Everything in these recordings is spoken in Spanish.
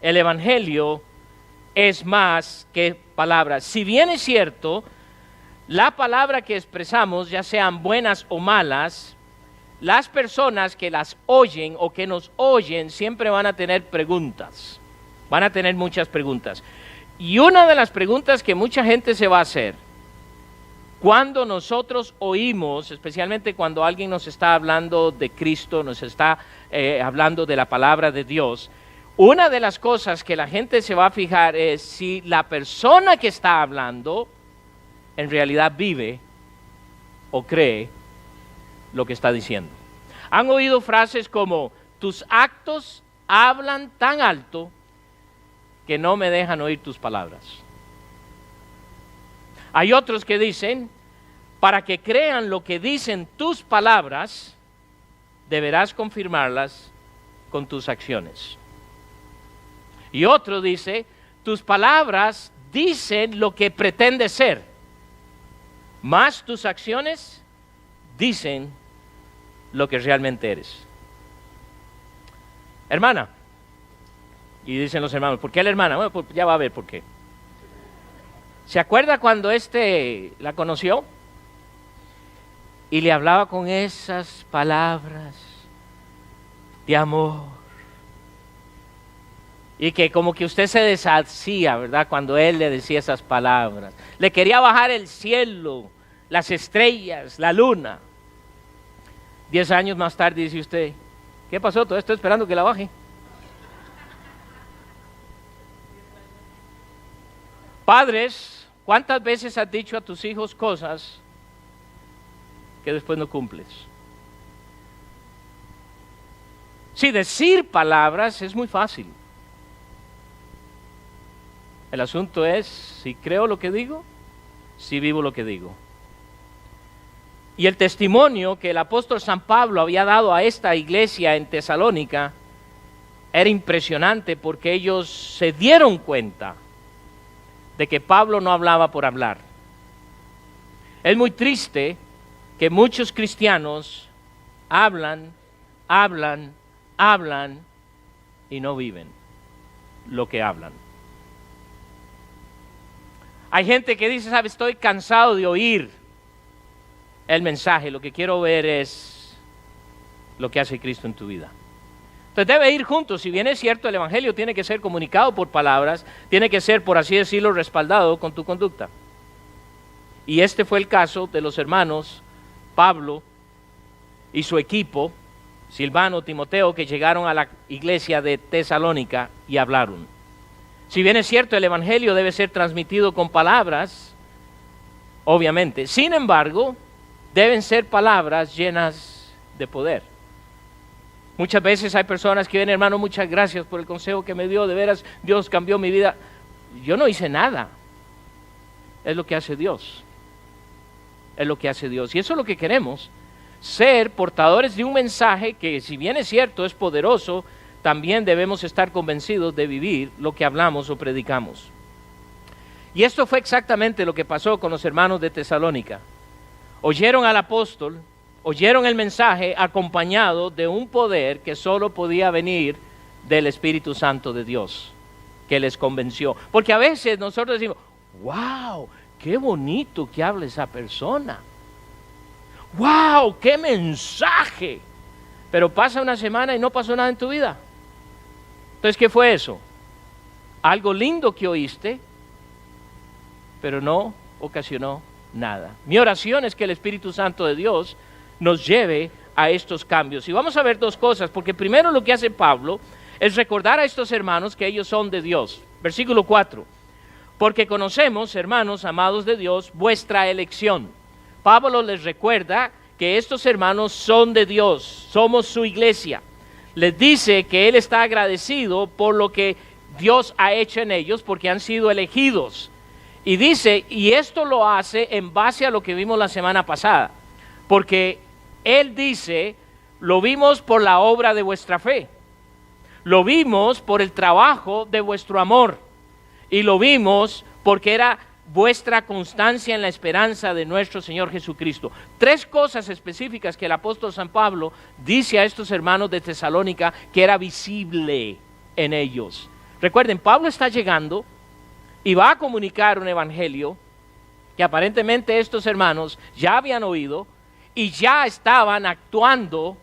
el Evangelio es más que palabras. Si bien es cierto, la palabra que expresamos, ya sean buenas o malas, las personas que las oyen o que nos oyen siempre van a tener preguntas. Van a tener muchas preguntas. Y una de las preguntas que mucha gente se va a hacer cuando nosotros oímos, especialmente cuando alguien nos está hablando de Cristo, nos está hablando de la palabra de Dios, una de las cosas que la gente se va a fijar es si la persona que está hablando en realidad vive o cree lo que está diciendo. ¿Han oído frases como, tus actos hablan tan alto que no me dejan oír tus palabras? Hay otros que dicen, para que crean lo que dicen tus palabras, deberás confirmarlas con tus acciones. Y otro dice, tus palabras dicen lo que pretende ser, más tus acciones dicen lo que realmente eres. Hermana, y dicen los hermanos, ¿por qué la hermana? Bueno, pues ya va a ver por qué. ¿Se acuerda cuando la conoció? Y le hablaba con esas palabras de amor. Y que como que usted se deshacía, ¿verdad? Cuando él le decía esas palabras. Le quería bajar el cielo, las estrellas, la luna. 10 años más tarde dice usted, ¿qué pasó? Todavía estoy esperando que la baje. Padres, ¿cuántas veces has dicho a tus hijos cosas que después no cumples? Sí, decir palabras es muy fácil. El asunto es si creo lo que digo, si vivo lo que digo. Y el testimonio que el apóstol San Pablo había dado a esta iglesia en Tesalónica era impresionante porque ellos se dieron cuenta de que Pablo no hablaba por hablar. Es muy triste que muchos cristianos hablan y no viven lo que hablan. Hay gente que dice, ¿sabes? Estoy cansado de oír el mensaje, lo que quiero ver es lo que hace Cristo en tu vida. Entonces debe ir juntos. Si bien es cierto, el Evangelio tiene que ser comunicado por palabras, tiene que ser, por así decirlo, respaldado con tu conducta. Y este fue el caso de los hermanos Pablo y su equipo, Silvano, Timoteo, que llegaron a la iglesia de Tesalónica y hablaron. Si bien es cierto, el Evangelio debe ser transmitido con palabras, obviamente. Sin embargo, deben ser palabras llenas de poder. Muchas veces hay personas que vienen, hermano, muchas gracias por el consejo que me dio, de veras, Dios cambió mi vida. Yo no hice nada. Es lo que hace Dios. Es lo que hace Dios. Y eso es lo que queremos, ser portadores de un mensaje que, si bien es cierto, es poderoso, también debemos estar convencidos de vivir lo que hablamos o predicamos. Y esto fue exactamente lo que pasó con los hermanos de Tesalónica. Oyeron al apóstol, oyeron el mensaje acompañado de un poder que solo podía venir del Espíritu Santo de Dios, que les convenció. Porque a veces nosotros decimos, wow, qué bonito que habla esa persona. Wow, qué mensaje. Pero pasa una semana y no pasó nada en tu vida. Entonces, ¿qué fue eso? Algo lindo que oíste, pero no ocasionó nada. Mi oración es que el Espíritu Santo de Dios nos lleve a estos cambios. Y vamos a ver dos cosas, porque primero lo que hace Pablo es recordar a estos hermanos que ellos son de Dios. Versículo 4. Porque conocemos, hermanos amados de Dios, vuestra elección. Pablo les recuerda que estos hermanos son de Dios, somos su iglesia. Les dice que él está agradecido por lo que Dios ha hecho en ellos, porque han sido elegidos. Y dice, y esto lo hace en base a lo que vimos la semana pasada, porque él dice, lo vimos por la obra de vuestra fe, lo vimos por el trabajo de vuestro amor, y lo vimos porque era vuestra constancia en la esperanza de nuestro Señor Jesucristo. 3 cosas específicas que el apóstol San Pablo dice a estos hermanos de Tesalónica que era visible en ellos. Recuerden, Pablo está llegando y va a comunicar un evangelio que aparentemente estos hermanos ya habían oído y ya estaban actuando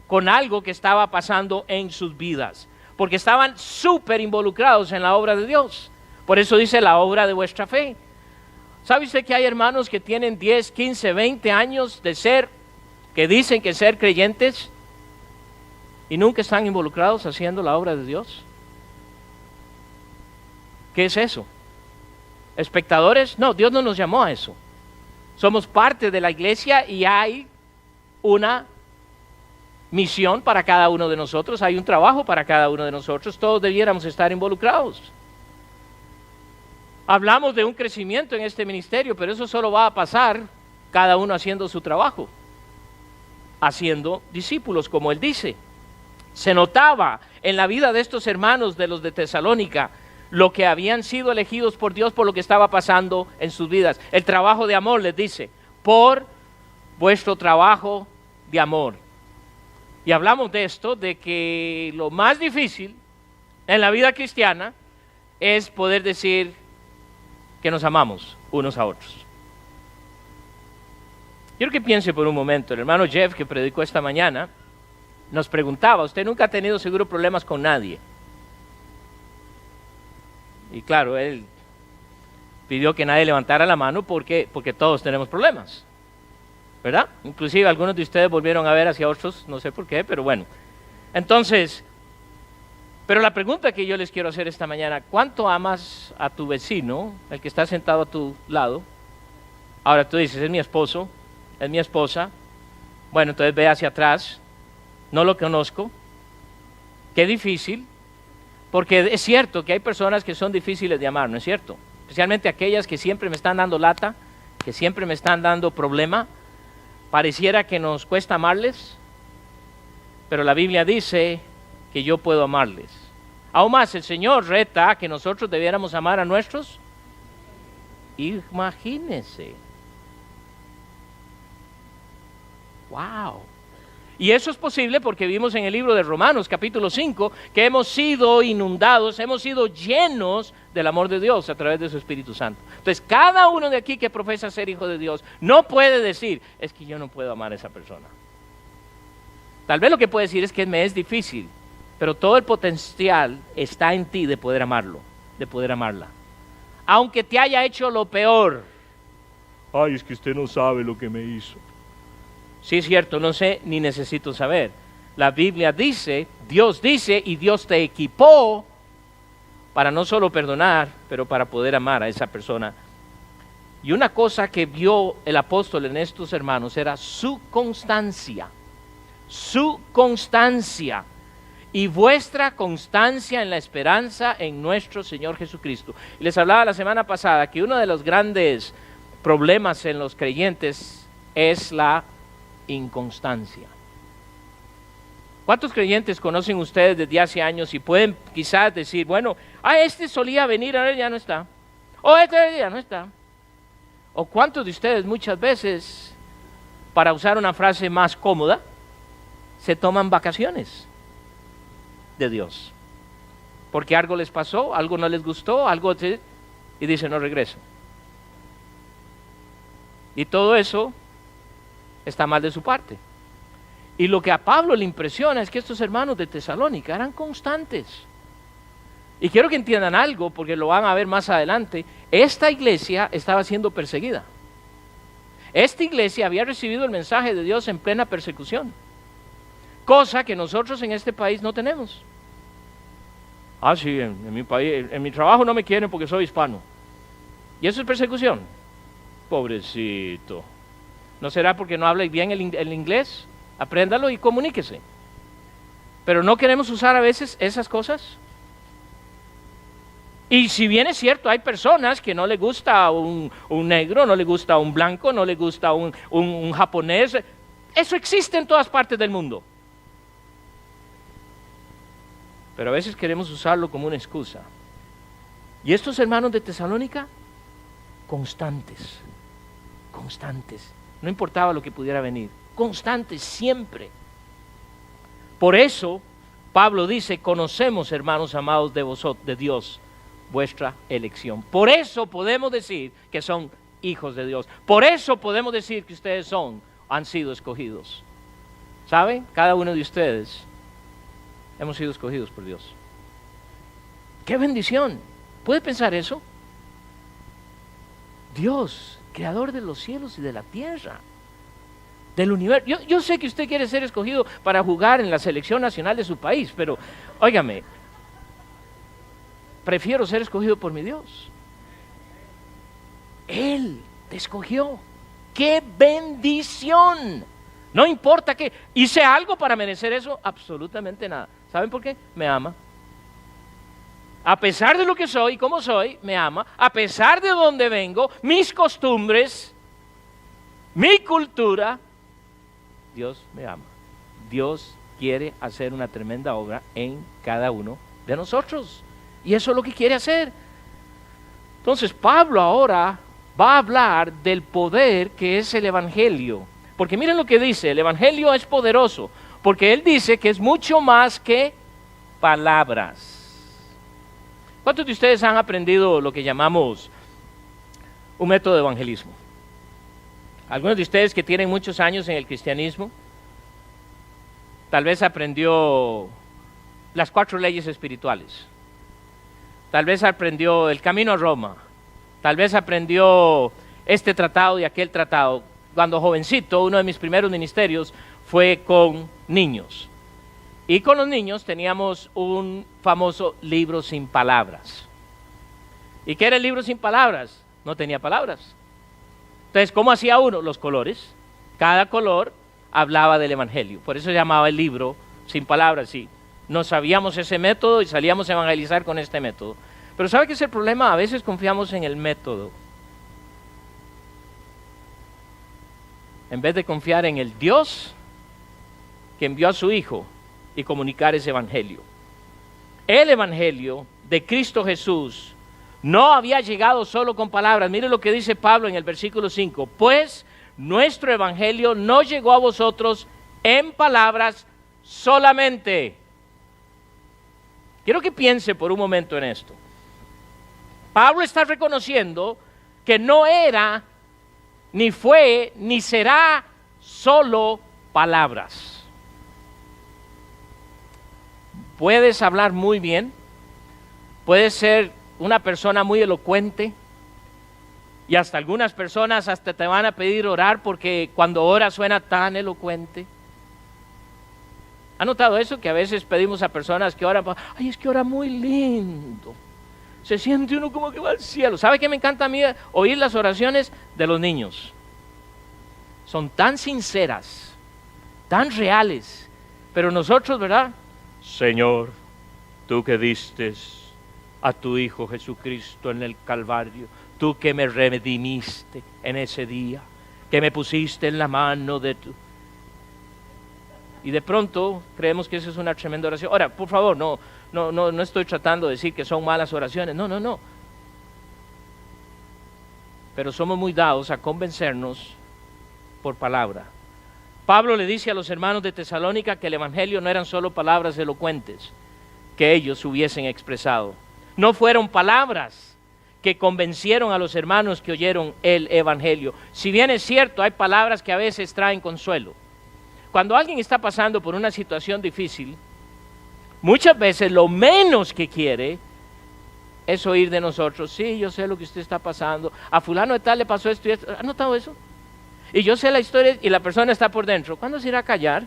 con algo que estaba pasando en sus vidas, porque estaban súper involucrados en la obra de Dios. Por eso dice la obra de vuestra fe. ¿Sabe usted que hay hermanos que tienen 10, 15, 20 años de ser, que dicen que ser creyentes y nunca están involucrados haciendo la obra de Dios? ¿Qué es eso? ¿Espectadores? No, Dios no nos llamó a eso. Somos parte de la iglesia y hay una misión para cada uno de nosotros, hay un trabajo para cada uno de nosotros, todos debiéramos estar involucrados. Hablamos de un crecimiento en este ministerio, pero eso solo va a pasar cada uno haciendo su trabajo, haciendo discípulos, como él dice. Se notaba en la vida de estos hermanos de los de Tesalónica lo que habían sido elegidos por Dios por lo que estaba pasando en sus vidas. El trabajo de amor, les dice, por vuestro trabajo de amor. Y hablamos de esto, de que lo más difícil en la vida cristiana es poder decir que nos amamos unos a otros. Quiero que piense por un momento, el hermano Jeff que predicó esta mañana nos preguntaba, ¿usted nunca ha tenido seguro problemas con nadie? Y claro, él pidió que nadie levantara la mano porque todos tenemos problemas, ¿verdad? Inclusive algunos de ustedes volvieron a ver hacia otros, no sé por qué, pero bueno. Entonces, pero la pregunta que yo les quiero hacer esta mañana, ¿cuánto amas a tu vecino, el que está sentado a tu lado? Ahora tú dices, es mi esposo, es mi esposa. Bueno, entonces ve hacia atrás, no lo conozco. Qué difícil, porque es cierto que hay personas que son difíciles de amar, ¿no es cierto? Especialmente aquellas que siempre me están dando lata, que siempre me están dando problema. Pareciera que nos cuesta amarles, pero la Biblia dice que yo puedo amarles. Aún más, el Señor reta a que nosotros debiéramos amar a nuestros. Imagínense. Wow. Y eso es posible porque vimos en el libro de Romanos, capítulo 5, que hemos sido inundados, hemos sido llenos del amor de Dios a través de su Espíritu Santo. Entonces, cada uno de aquí que profesa ser hijo de Dios no puede decir, es que yo no puedo amar a esa persona. Tal vez lo que puede decir es que me es difícil, pero todo el potencial está en ti de poder amarlo, de poder amarla. Aunque te haya hecho lo peor. Ay, es que usted no sabe lo que me hizo. Sí, es cierto, no sé ni necesito saber. La Biblia dice, Dios dice, y Dios te equipó para no solo perdonar, pero para poder amar a esa persona. Y una cosa que vio el apóstol en estos hermanos era su constancia y vuestra constancia en la esperanza en nuestro Señor Jesucristo. Y les hablaba la semana pasada que uno de los grandes problemas en los creyentes es la inconstancia. ¿Cuántos creyentes conocen ustedes desde hace años y pueden quizás decir, bueno, este solía venir, ahora ya no está, o este ya no está? ¿O cuántos de ustedes muchas veces, para usar una frase más cómoda, se toman vacaciones de Dios? Porque algo les pasó, algo no les gustó, y dicen, no regreso. Y todo eso está mal de su parte. Y lo que a Pablo le impresiona es que estos hermanos de Tesalónica eran constantes. Y quiero que entiendan algo, porque lo van a ver más adelante. Esta iglesia estaba siendo perseguida. Esta iglesia había recibido el mensaje de Dios en plena persecución, cosa que nosotros en este país no tenemos. Sí, en mi país, en mi trabajo no me quieren porque soy hispano. ¿Y eso es persecución? Pobrecito. ¿No será porque no habla bien el inglés? Apréndalo y comuníquese. Pero no queremos usar a veces esas cosas. Y si bien es cierto, hay personas que no le gusta un negro, no le gusta un blanco, no le gusta un japonés. Eso existe en todas partes del mundo. Pero a veces queremos usarlo como una excusa. Y estos hermanos de Tesalónica, constantes. No importaba lo que pudiera venir, constantes siempre. Por eso Pablo dice, conocemos, hermanos amados de vosotros, de Dios, vuestra elección. Por eso podemos decir que son hijos de Dios. Por eso podemos decir que ustedes han sido escogidos. ¿Saben? Cada uno de ustedes hemos sido escogidos por Dios. ¡Qué bendición! ¿Puede pensar eso? Dios, creador de los cielos y de la tierra, del universo. Yo sé que usted quiere ser escogido para jugar en la selección nacional de su país, pero, óigame, prefiero ser escogido por mi Dios. Él te escogió. ¡Qué bendición! No importa que hice algo para merecer eso, absolutamente nada. ¿Saben por qué? Me ama. A pesar de lo que soy y cómo soy, me ama. A pesar de dónde vengo, mis costumbres, mi cultura, Dios me ama. Dios quiere hacer una tremenda obra en cada uno de nosotros. Y eso es lo que quiere hacer. Entonces Pablo ahora va a hablar del poder que es el Evangelio. Porque miren lo que dice, el Evangelio es poderoso. Porque él dice que es mucho más que palabras. ¿Cuántos de ustedes han aprendido lo que llamamos un método de evangelismo? Algunos de ustedes que tienen muchos años en el cristianismo, tal vez aprendió las 4 leyes espirituales. Tal vez aprendió el camino a Roma. Tal vez aprendió este tratado y aquel tratado. Cuando jovencito, uno de mis primeros ministerios fue con niños. Y con los niños teníamos un famoso libro sin palabras. ¿Y qué era el libro sin palabras? No tenía palabras. Entonces, ¿cómo hacía uno? Los colores. Cada color hablaba del Evangelio. Por eso se llamaba el libro sin palabras, sí. No sabíamos ese método y salíamos a evangelizar con este método. Pero ¿sabe qué es el problema? A veces confiamos en el método, en vez de confiar en el Dios que envió a su Hijo y comunicar ese Evangelio. El Evangelio de Cristo Jesús no había llegado solo con palabras. Mire lo que dice Pablo en el versículo 5. Pues nuestro Evangelio no llegó a vosotros en palabras solamente. Quiero que piense por un momento en esto. Pablo está reconociendo que no era, ni fue, ni será solo palabras. Puedes hablar muy bien, puedes ser una persona muy elocuente y hasta algunas personas hasta te van a pedir orar porque cuando oras suena tan elocuente. ¿Ha notado eso? Que a veces pedimos a personas que oran, ay, es que ora muy lindo. Se siente uno como que va al cielo. ¿Sabe qué me encanta a mí? Oír las oraciones de los niños. Son tan sinceras, tan reales, pero nosotros, ¿verdad? Señor, tú que diste a tu Hijo Jesucristo en el Calvario, tú que me redimiste en ese día, que me pusiste en la mano de tu... Y de pronto creemos que eso es una tremenda oración. Ahora, por favor, no estoy tratando de decir que son malas oraciones, no. Pero somos muy dados a convencernos por palabra. Pablo le dice a los hermanos de Tesalónica que el Evangelio no eran solo palabras elocuentes que ellos hubiesen expresado. No fueron palabras que convencieron a los hermanos que oyeron el Evangelio. Si bien es cierto, hay palabras que a veces traen consuelo. Cuando alguien está pasando por una situación difícil, muchas veces lo menos que quiere es oír de nosotros, sí, yo sé lo que usted está pasando, a fulano de tal le pasó esto y esto. ¿Ha notado eso? Y yo sé la historia y la persona está por dentro. ¿Cuándo se irá a callar?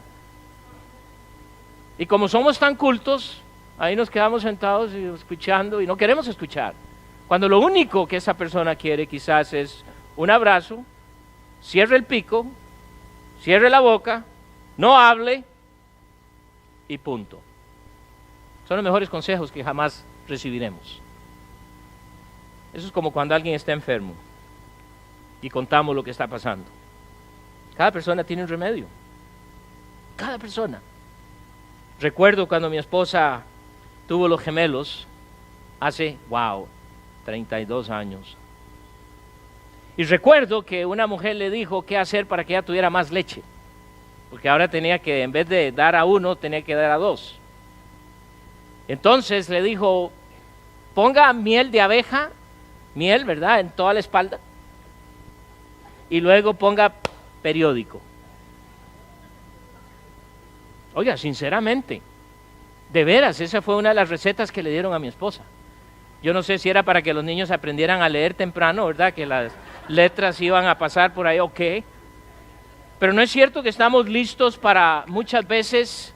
Y como somos tan cultos, ahí nos quedamos sentados y escuchando y no queremos escuchar. Cuando lo único que esa persona quiere quizás es un abrazo, cierre el pico, cierre la boca, no hable y punto. Son los mejores consejos que jamás recibiremos. Eso es como cuando alguien está enfermo y contamos lo que está pasando. Cada persona tiene un remedio. Cada persona. Recuerdo cuando mi esposa tuvo los gemelos hace, 32 años. Y recuerdo que una mujer le dijo qué hacer para que ella tuviera más leche. Porque ahora tenía que, en vez de dar a uno, tenía que dar a 2. Entonces le dijo, ponga miel de abeja, miel, ¿verdad?, en toda la espalda, y luego ponga periódico. Oiga, sinceramente, de veras, esa fue una de las recetas que le dieron a mi esposa. Yo no sé si era para que los niños aprendieran a leer temprano, ¿verdad?, que las letras iban a pasar por ahí, ok. Pero no es cierto que estamos listos para muchas veces.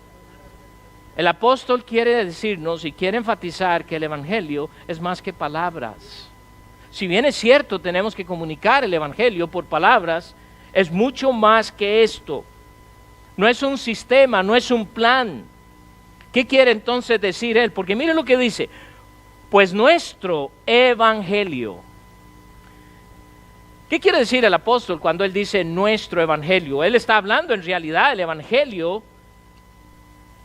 El apóstol quiere decirnos y quiere enfatizar que el evangelio es más que palabras. Si bien es cierto, tenemos que comunicar el evangelio por palabras, es mucho más que esto. No es un sistema, no es un plan. ¿Qué quiere entonces decir él? Porque mire lo que dice, pues nuestro evangelio. ¿Qué quiere decir el apóstol cuando él dice nuestro evangelio? Él está hablando en realidad del evangelio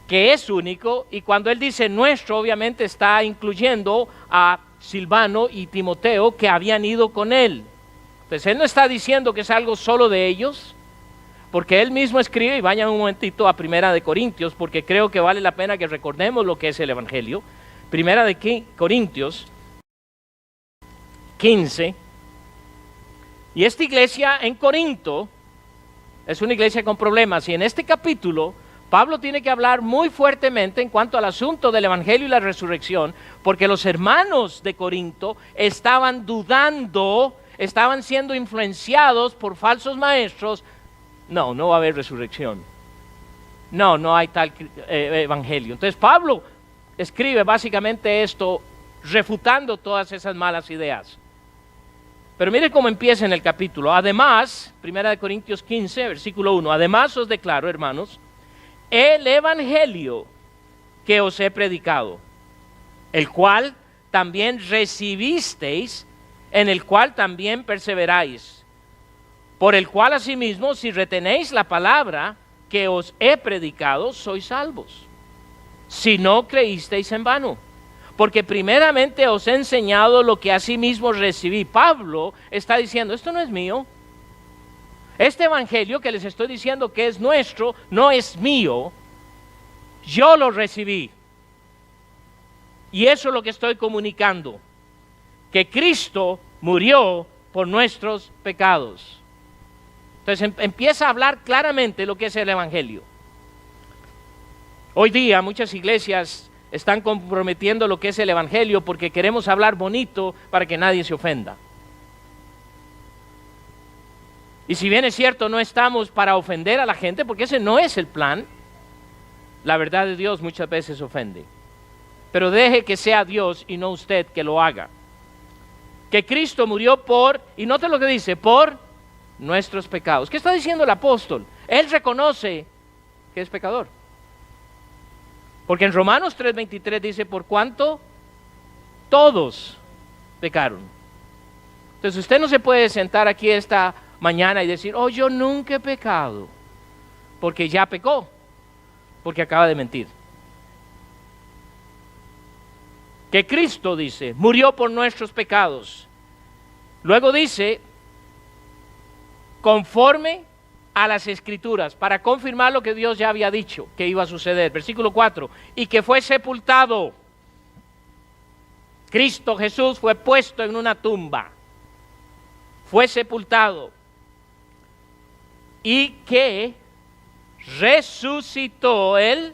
que es único, y cuando él dice nuestro, obviamente está incluyendo a Silvano y Timoteo que habían ido con él. Entonces él no está diciendo que es algo solo de ellos, porque él mismo escribe, y vayan un momentito a Primera de Corintios, porque creo que vale la pena que recordemos lo que es el evangelio. Primera de Corintios 15. Y esta iglesia en Corinto es una iglesia con problemas, y en este capítulo Pablo tiene que hablar muy fuertemente en cuanto al asunto del evangelio y la resurrección, porque los hermanos de Corinto estaban dudando, estaban siendo influenciados por falsos maestros. No va a haber resurrección. No hay tal evangelio. Entonces Pablo escribe básicamente esto, refutando todas esas malas ideas. Pero mire cómo empieza en el capítulo. Además, 1 Corintios 15, versículo 1. Además os declaro, hermanos, el evangelio que os he predicado, el cual también recibisteis, en el cual también perseveráis, por el cual asimismo, si retenéis la palabra que os he predicado, sois salvos, si no creísteis en vano. Porque primeramente os he enseñado lo que asimismo recibí. Pablo está diciendo, esto no es mío. Este evangelio que les estoy diciendo que es nuestro, no es mío. Yo lo recibí. Y eso es lo que estoy comunicando. Que Cristo murió por nuestros pecados. Entonces empieza a hablar claramente lo que es el evangelio. Hoy día muchas iglesias están comprometiendo lo que es el evangelio porque queremos hablar bonito para que nadie se ofenda. Y si bien es cierto, no estamos para ofender a la gente, porque ese no es el plan. La verdad de Dios muchas veces ofende. Pero deje que sea Dios y no usted que lo haga. Que Cristo murió por, y note lo que dice, por nuestros pecados. ¿Qué está diciendo el apóstol? Él reconoce que es pecador. Porque en Romanos 3:23 dice, por cuanto todos pecaron. Entonces usted no se puede sentar aquí esta mañana y decir, oh, yo nunca he pecado, porque ya pecó, porque acaba de mentir. Que Cristo, dice, murió por nuestros pecados. Luego dice, conforme a las Escrituras, para confirmar lo que Dios ya había dicho que iba a suceder. Versículo 4, y que fue sepultado. Cristo Jesús fue puesto en una tumba, fue sepultado, y que resucitó el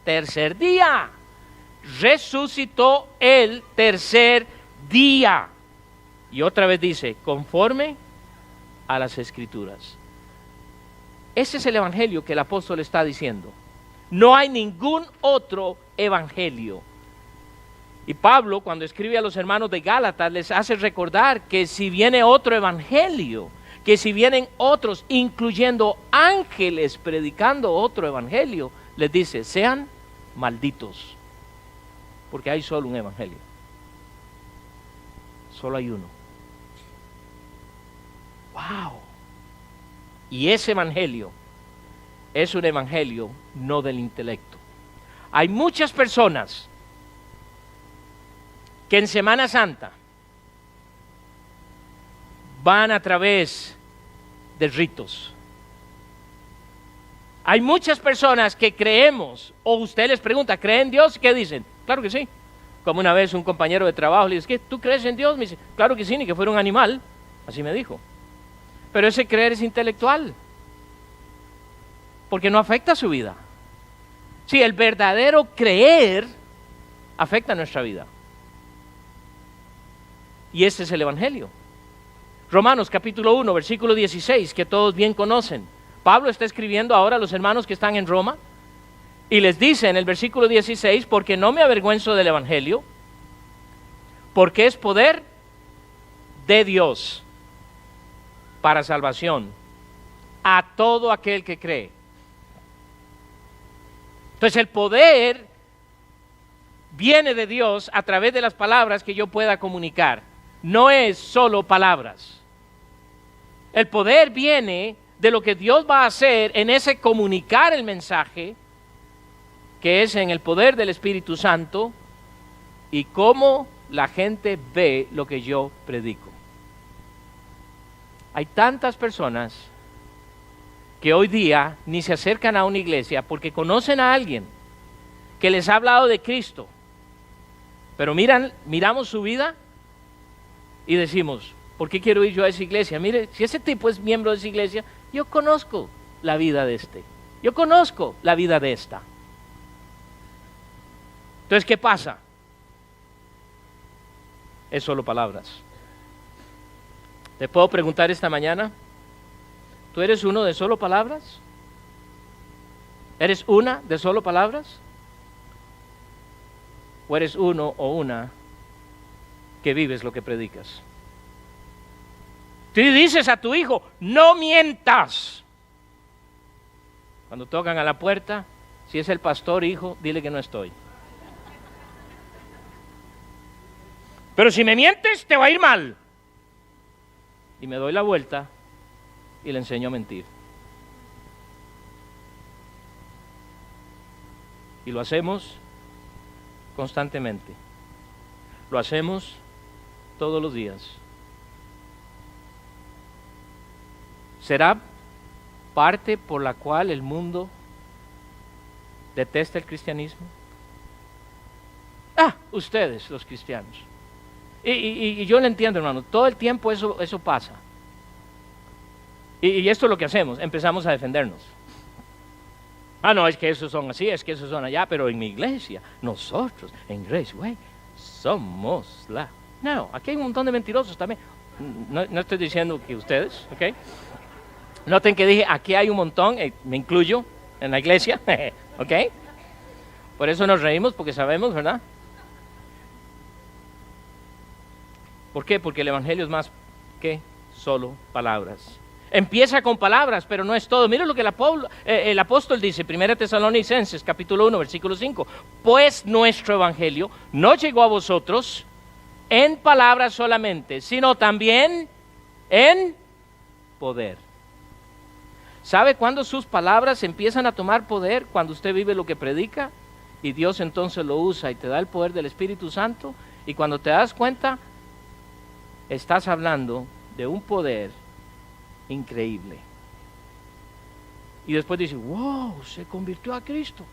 tercer día. Resucitó el tercer día. Y otra vez dice, conforme a las Escrituras. Ese es el evangelio que el apóstol está diciendo. No hay ningún otro evangelio. Y Pablo, cuando escribe a los hermanos de Gálatas, les hace recordar que si viene otro evangelio, que si vienen otros, incluyendo ángeles, predicando otro evangelio, les dice, sean malditos. Porque hay solo un evangelio. Solo hay uno. ¡Wow! Y ese evangelio es un evangelio no del intelecto. Hay muchas personas que en Semana Santa van a través de ritos. Hay muchas personas que creemos, o usted les pregunta, ¿creen en Dios? ¿Qué dicen? Claro que sí. Como una vez un compañero de trabajo le dice, ¿tú crees en Dios? Me dice, claro que sí, ni que fuera un animal. Así me dijo. Pero ese creer es intelectual, porque no afecta su vida. Sí, el verdadero creer afecta nuestra vida. Y este es el Evangelio. Romanos capítulo 1, versículo 16, que todos bien conocen. Pablo está escribiendo ahora a los hermanos que están en Roma y les dice en el versículo 16, porque no me avergüenzo del Evangelio, porque es poder de Dios para salvación a todo aquel que cree. Entonces el poder viene de Dios a través de las palabras que yo pueda comunicar. No es solo palabras. El poder viene de lo que Dios va a hacer en ese comunicar el mensaje, que es en el poder del Espíritu Santo, y cómo la gente ve lo que yo predico. Hay tantas personas que hoy día ni se acercan a una iglesia porque conocen a alguien que les ha hablado de Cristo, pero miramos su vida y decimos, ¿por qué quiero ir yo a esa iglesia? Mire, si ese tipo es miembro de esa iglesia, yo conozco la vida de este, yo conozco la vida de esta. Entonces, ¿qué pasa? Es solo palabras. ¿Te puedo preguntar esta mañana? ¿Tú eres uno de solo palabras? ¿Eres una de solo palabras? ¿O eres uno o una que vives lo que predicas? Tú dices a tu hijo, no mientas. Cuando tocan a la puerta, si es el pastor, hijo, dile que no estoy. Pero si me mientes, te va a ir mal. Y me doy la vuelta y le enseño a mentir. Y lo hacemos constantemente. Lo hacemos todos los días. ¿Será parte por la cual el mundo detesta el cristianismo? Ustedes, los cristianos. Y yo lo entiendo, hermano, todo el tiempo eso pasa. Y esto es lo que hacemos, empezamos a defendernos. No, es que esos son así, es que esos son allá, pero en mi iglesia, nosotros, en Grace Way, somos la... No, aquí hay un montón de mentirosos también. No estoy diciendo que ustedes, ¿ok? Noten que dije, aquí hay un montón, me incluyo en la iglesia, ¿ok? Por eso nos reímos, porque sabemos, ¿verdad? ¿Por qué? Porque el Evangelio es más que solo palabras. Empieza con palabras, pero no es todo. Mira lo que el apóstol dice, 1 Tesalonicenses, capítulo 1, versículo 5. Pues nuestro Evangelio no llegó a vosotros en palabras solamente, sino también en poder. ¿Sabe cuándo sus palabras empiezan a tomar poder? Cuando usted vive lo que predica y Dios entonces lo usa y te da el poder del Espíritu Santo, y cuando te das cuenta, estás hablando de un poder increíble. Y después dices, wow, se convirtió a Cristo.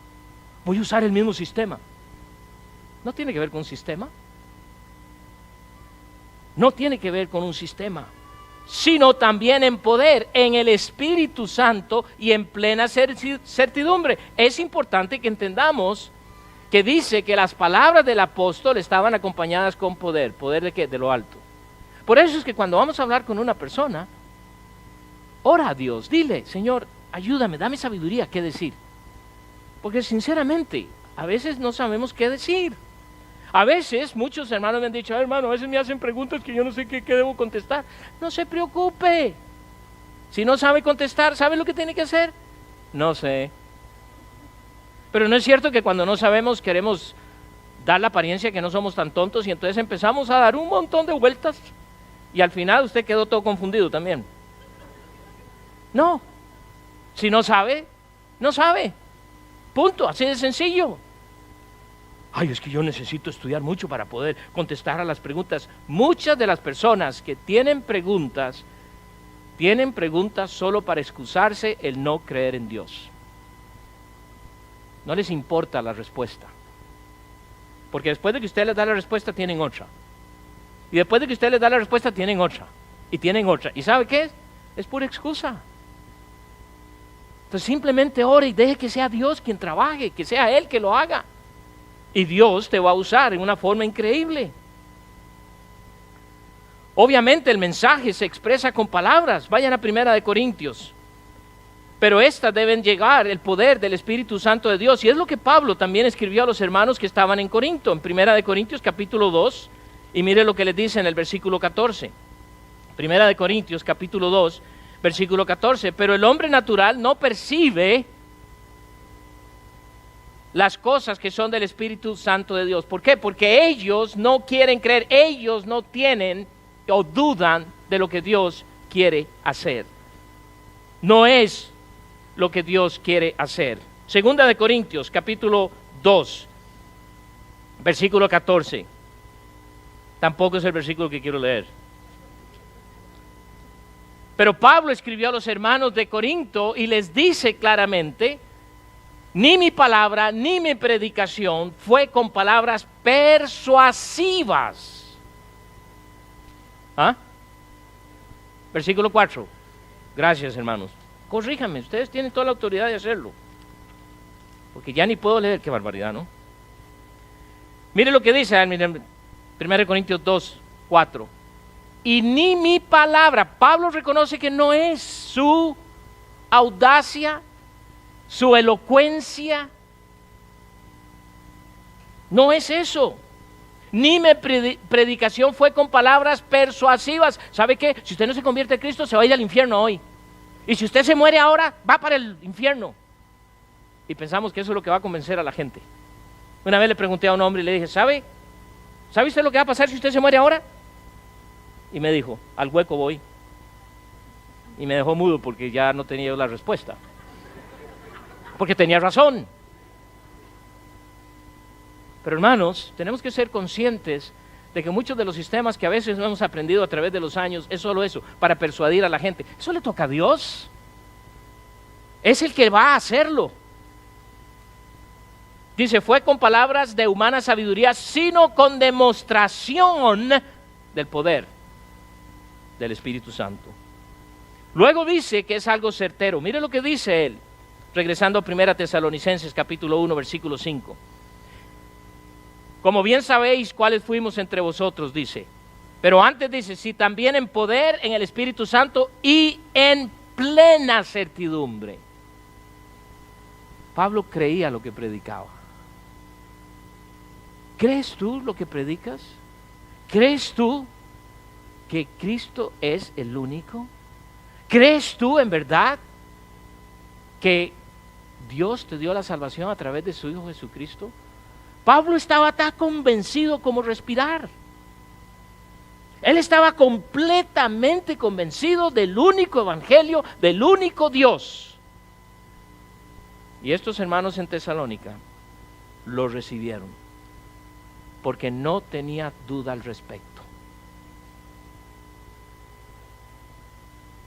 Voy a usar el mismo sistema. No tiene que ver con un sistema. No tiene que ver con un sistema, sino también en poder, en el Espíritu Santo y en plena certidumbre. Es importante que entendamos que dice que las palabras del apóstol estaban acompañadas con poder. ¿Poder de qué? De lo alto. Por eso es que cuando vamos a hablar con una persona, ora a Dios, dile, Señor, ayúdame, dame sabiduría, qué decir. Porque sinceramente, a veces no sabemos qué decir. A veces, muchos hermanos me han dicho, hermano, a veces me hacen preguntas que yo no sé qué debo contestar. No se preocupe. Si no sabe contestar, ¿sabe lo que tiene que hacer? No sé. Pero no es cierto que cuando no sabemos queremos dar la apariencia que no somos tan tontos y entonces empezamos a dar un montón de vueltas. Y al final usted quedó todo confundido también. No. Si no sabe, no sabe. Punto. Así de sencillo. Es que yo necesito estudiar mucho para poder contestar a las preguntas. Muchas de las personas que tienen preguntas solo para excusarse el no creer en Dios. No les importa la respuesta. Porque después de que usted les da la respuesta, tienen otra. Y después de que usted les da la respuesta, tienen otra. Y tienen otra. ¿Y sabe qué es? Es pura excusa. Entonces simplemente ore y deje que sea Dios quien trabaje, que sea Él que lo haga. Y Dios te va a usar en una forma increíble. Obviamente el mensaje se expresa con palabras. Vayan a 1 Corintios. Pero estas deben llegar el poder del Espíritu Santo de Dios. Y es lo que Pablo también escribió a los hermanos que estaban en Corinto, en 1 Corintios capítulo 2. Y mire lo que les dice en el versículo 14. 1 Corintios capítulo 2, versículo 14. Pero el hombre natural no percibe las cosas que son del Espíritu Santo de Dios. ¿Por qué? Porque ellos no quieren creer, ellos no tienen o dudan de lo que Dios quiere hacer. No es lo que Dios quiere hacer. Segunda de Corintios, capítulo 2, versículo 14. Tampoco es el versículo que quiero leer. Pero Pablo escribió a los hermanos de Corinto y les dice claramente: ni mi palabra ni mi predicación fue con palabras persuasivas. ¿Ah? Versículo 4. Gracias, hermanos. Corríjanme, ustedes tienen toda la autoridad de hacerlo. Porque ya ni puedo leer, qué barbaridad, ¿no? Mire lo que dice en 1 Corintios 2, 4. Y ni mi palabra. Pablo reconoce que no es su audacia, su elocuencia. No es eso. Ni mi predicación fue con palabras persuasivas. ¿Sabe qué? Si usted no se convierte en Cristo, se va a ir al infierno hoy. Y si usted se muere ahora, va para el infierno. Y pensamos que eso es lo que va a convencer a la gente. Una vez le pregunté a un hombre y le dije: ¿sabe usted lo que va a pasar si usted se muere ahora? Y me dijo: al hueco voy. Y me dejó mudo porque ya no tenía yo la respuesta. Porque tenía razón. Pero hermanos, tenemos que ser conscientes de que muchos de los sistemas que a veces no hemos aprendido a través de los años es solo eso, para persuadir a la gente. Eso le toca a Dios. Es el que va a hacerlo. Dice: fue con palabras de humana sabiduría, sino con demostración del poder del Espíritu Santo. Luego dice que es algo certero. Mire lo que dice él, regresando a 1 Tesalonicenses capítulo 1, versículo 5. Como bien sabéis cuáles fuimos entre vosotros, dice. Pero antes dice: si también en poder, en el Espíritu Santo y en plena certidumbre. Pablo creía lo que predicaba. ¿Crees tú lo que predicas? ¿Crees tú que Cristo es el único? ¿Crees tú en verdad que Dios te dio la salvación a través de su Hijo Jesucristo? Pablo estaba tan convencido como respirar. Él estaba completamente convencido del único evangelio, del único Dios. Y estos hermanos en Tesalónica lo recibieron, porque no tenía duda al respecto.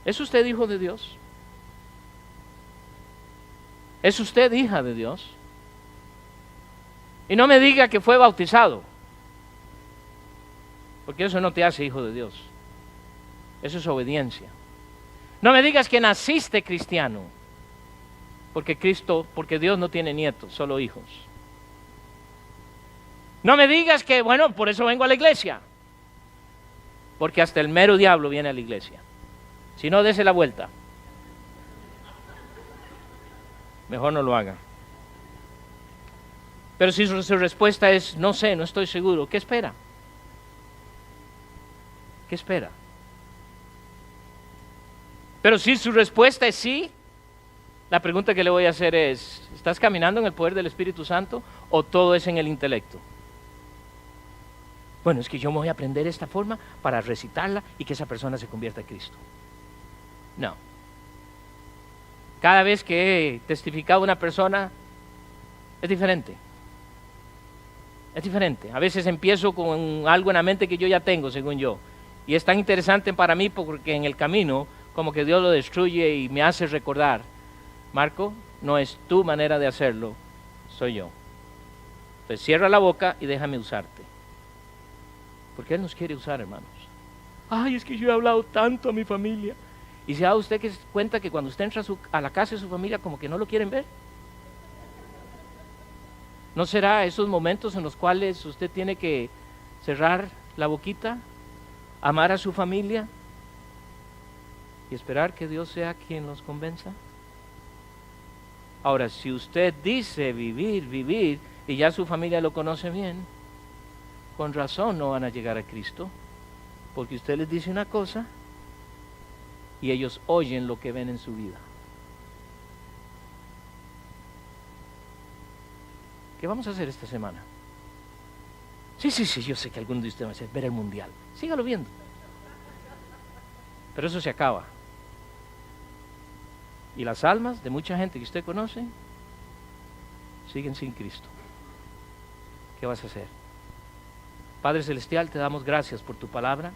¿Es usted hijo de Dios? ¿Es usted hija de Dios? Y no me diga que fue bautizado, porque eso no te hace hijo de Dios. Eso es obediencia. No me digas que naciste cristiano, porque Dios no tiene nietos, solo hijos. No me digas que, bueno, por eso vengo a la iglesia, porque hasta el mero diablo viene a la iglesia. Si no, dese la vuelta. Mejor no lo haga. Pero si su respuesta es: no sé, no estoy seguro, ¿qué espera? ¿Qué espera? Pero si su respuesta es sí, la pregunta que le voy a hacer es: ¿estás caminando en el poder del Espíritu Santo o todo es en el intelecto? Bueno, es que yo me voy a aprender esta forma para recitarla y que esa persona se convierta a Cristo. No. Cada vez que he testificado a una persona, es diferente. Es diferente. A veces empiezo con algo en la mente que yo ya tengo, según yo. Y es tan interesante para mí porque en el camino, como que Dios lo destruye y me hace recordar: Marco, no es tu manera de hacerlo, soy yo. Entonces cierra la boca y déjame usarte. Porque Él nos quiere usar, hermanos. Ay, es que yo he hablado tanto a mi familia. ¿Y se da usted cuenta que cuando usted entra a la casa de su familia como que no lo quieren ver? ¿No será esos momentos en los cuales usted tiene que cerrar la boquita, amar a su familia y esperar que Dios sea quien los convenza? Ahora, si usted dice vivir, y ya su familia lo conoce bien, con razón no van a llegar a Cristo, porque usted les dice una cosa y ellos oyen lo que ven en su vida. ¿Qué vamos a hacer esta semana? Sí, yo sé que alguno de ustedes va a hacer ver el mundial. Sígalo viendo. Pero eso se acaba. Y las almas de mucha gente que usted conoce siguen sin Cristo. ¿Qué vas a hacer? Padre Celestial, te damos gracias por tu palabra.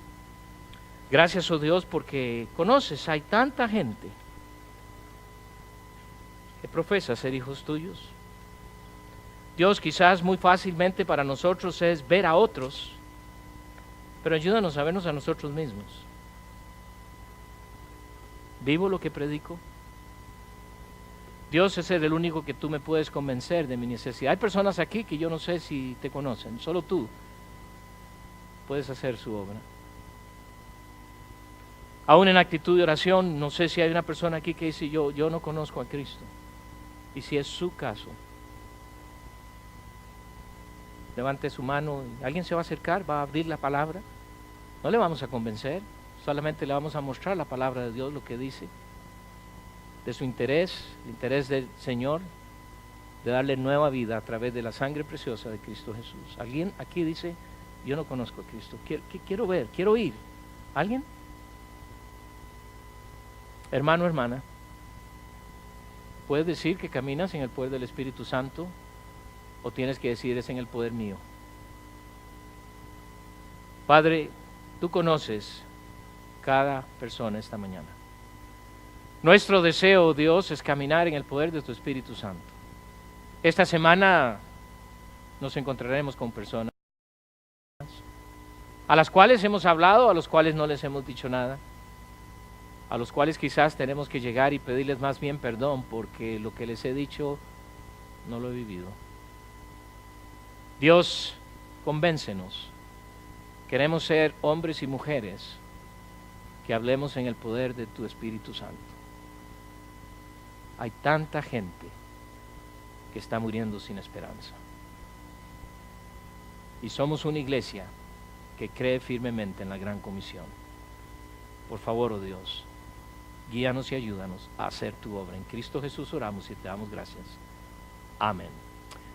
Gracias, oh Dios, porque conoces, hay tanta gente que profesa ser hijos tuyos. Dios, quizás muy fácilmente para nosotros es ver a otros, pero ayúdanos a vernos a nosotros mismos. ¿Vivo lo que predico? Dios es el único que tú me puedes convencer de mi necesidad. Hay personas aquí que yo no sé si te conocen, solo tú puedes hacer su obra. Aún en actitud de oración, no sé si hay una persona aquí que dice yo no conozco a Cristo. Y si es su caso, levante su mano, alguien se va a acercar, va a abrir la palabra. No le vamos a convencer, solamente le vamos a mostrar la palabra de Dios, lo que dice, de su interés, el interés del Señor, de darle nueva vida a través de la sangre preciosa de Cristo Jesús. Alguien aquí dice, yo no conozco a Cristo, quiero ver, quiero oír. ¿Alguien? Hermano, hermana, ¿puedes decir que caminas en el poder del Espíritu Santo o tienes que decir es en el poder mío? Padre, tú conoces cada persona esta mañana. Nuestro deseo, Dios, es caminar en el poder de tu Espíritu Santo. Esta semana nos encontraremos con personas a las cuales hemos hablado, a los cuales no les hemos dicho nada, a los cuales quizás tenemos que llegar y pedirles más bien perdón porque lo que les he dicho no lo he vivido. Dios, convéncenos. Queremos ser hombres y mujeres que hablemos en el poder de tu Espíritu Santo. Hay tanta gente que está muriendo sin esperanza. Y somos una iglesia que cree firmemente en la gran comisión. Por favor, oh Dios, guíanos y ayúdanos a hacer tu obra. En Cristo Jesús oramos y te damos gracias. Amén.